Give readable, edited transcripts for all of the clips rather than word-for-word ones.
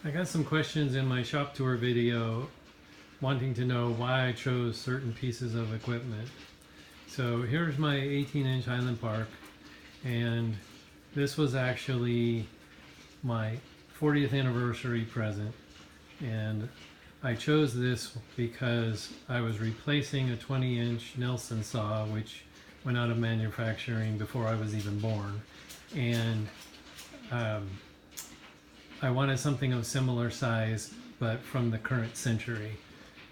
I got some questions in my shop tour video wanting to know why I chose certain pieces of equipment. So here's my 18-inch Highland Park, and this was actually my 40th anniversary present, and I chose this because I was replacing a 20-inch Nelson saw which went out of manufacturing before I was even born, and I wanted something of similar size but from the current century,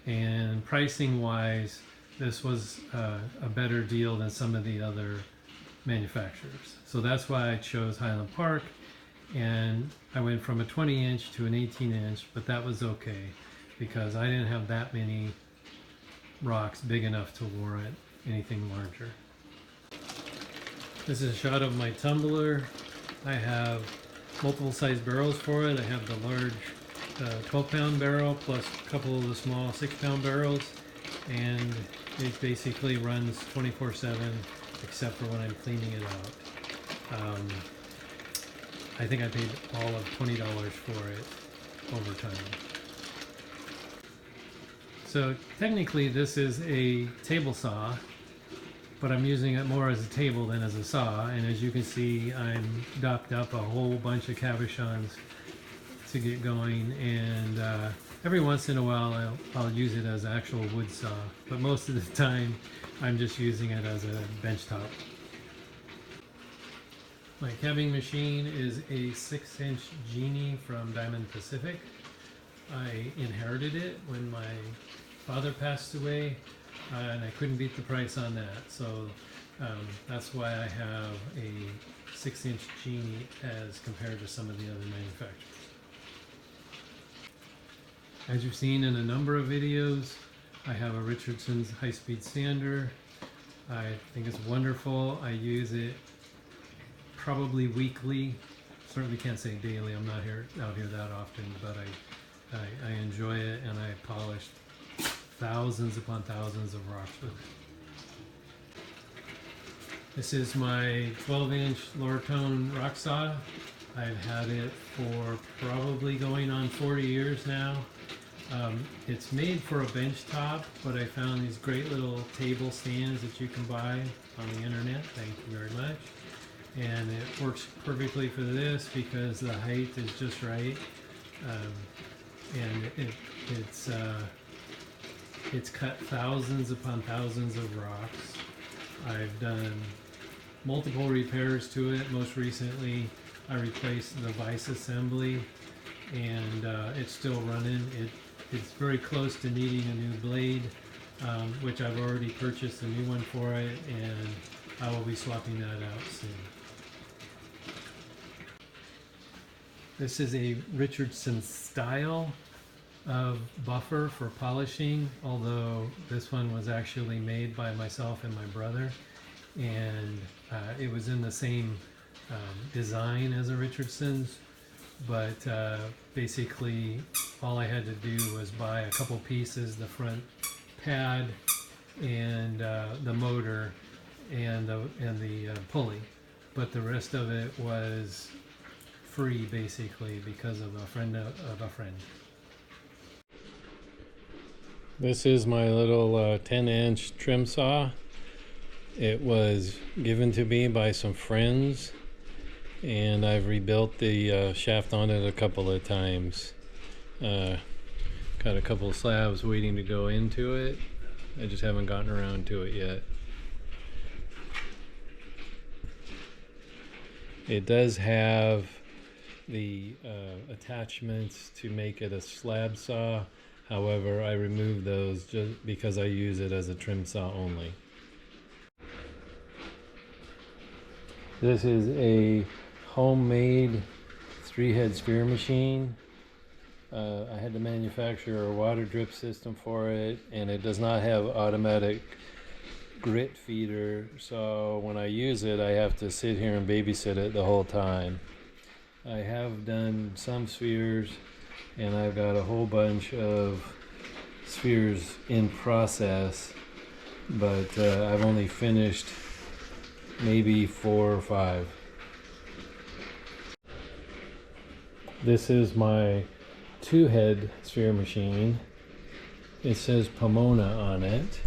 and pricing wise this was a better deal than some of the other manufacturers. So that's why I chose Highland Park, and I went from a 20-inch to an 18-inch, but that was okay because I didn't have that many rocks big enough to warrant anything larger. This is a shot of my tumbler. I have multiple size barrels for it. I have the large 12-pound barrel plus a couple of the small 6-pound barrels, and it basically runs 24/7 except for when I'm cleaning it out. I think I paid all of $20 for it over time. So technically this is a table saw, but I'm using it more as a table than as a saw, and as you can see I'm docked up a whole bunch of cabochons to get going, and every once in a while I'll use it as an actual wood saw, but most of the time I'm just using it as a bench top. My cabbing machine is a 6-inch Genie from Diamond Pacific. I inherited it when my father passed away, and I couldn't beat the price on that, so that's why I have a 6-inch Genie as compared to some of the other manufacturers. As you've seen in a number of videos, I have a Richardson's high-speed sander. I think it's wonderful. I use it probably weekly. Certainly can't say daily. I'm not out here that often, but I enjoy it, and I polished thousands upon thousands of rocks with it. This is my 12-inch lower tone rock saw. I've had it for probably going on 40 years now. It's made for a bench top, but I found these great little table stands that you can buy on the internet. Thank you very much. And it works perfectly for this because the height is just right, and it's cut thousands upon thousands of rocks. I've done multiple repairs to it. Most recently I replaced the vise assembly, and it's still running. It's very close to needing a new blade, which I've already purchased a new one for it, and I will be swapping that out soon. This is a Richardson style of buffer for polishing, although this one was actually made by myself and my brother, and it was in the same design as a Richardson's, but basically all I had to do was buy a couple pieces, the front pad and the motor and the pulley, but the rest of it was free basically because of a friend of a friend. This is my little 10-inch trim saw. It was given to me by some friends, and I've rebuilt the shaft on it a couple of times. Got a couple of slabs waiting to go into it. I just haven't gotten around to it yet. It does have the attachments to make it a slab saw. However, I removed those just because I use it as a trim saw only. This is a homemade 3-head spear machine. I had to manufacture a water drip system for it, and it does not have automatic grit feeder, so when I use it I have to sit here and babysit it the whole time. I have done some spheres, and I've got a whole bunch of spheres in process, but I've only finished maybe 4 or 5. This is my 2-head sphere machine. It says Pomona on it.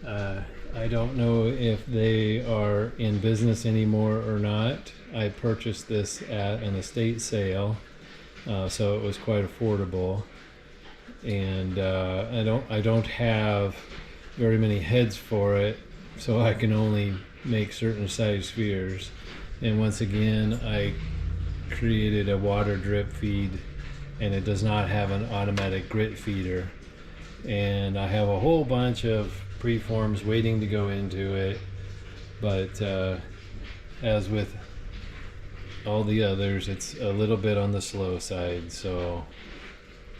I don't know if they are in business anymore or not. I purchased this at an estate sale, so it was quite affordable. And I don't have very many heads for it, so I can only make certain size spheres. And once again, I created a water drip feed, and it does not have an automatic grit feeder. And I have a whole bunch of preforms waiting to go into it, but as with all the others, it's a little bit on the slow side, so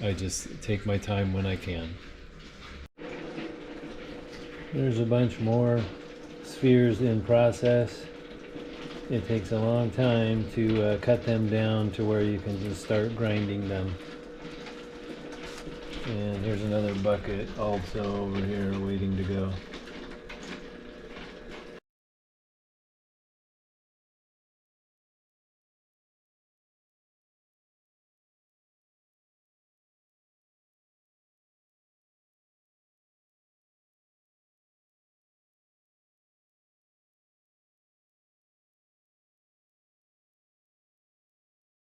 I just take my time when I can. There's a bunch more spheres in process. It takes a long time to cut them down to where you can just start grinding them. And here's another bucket also over here waiting to go.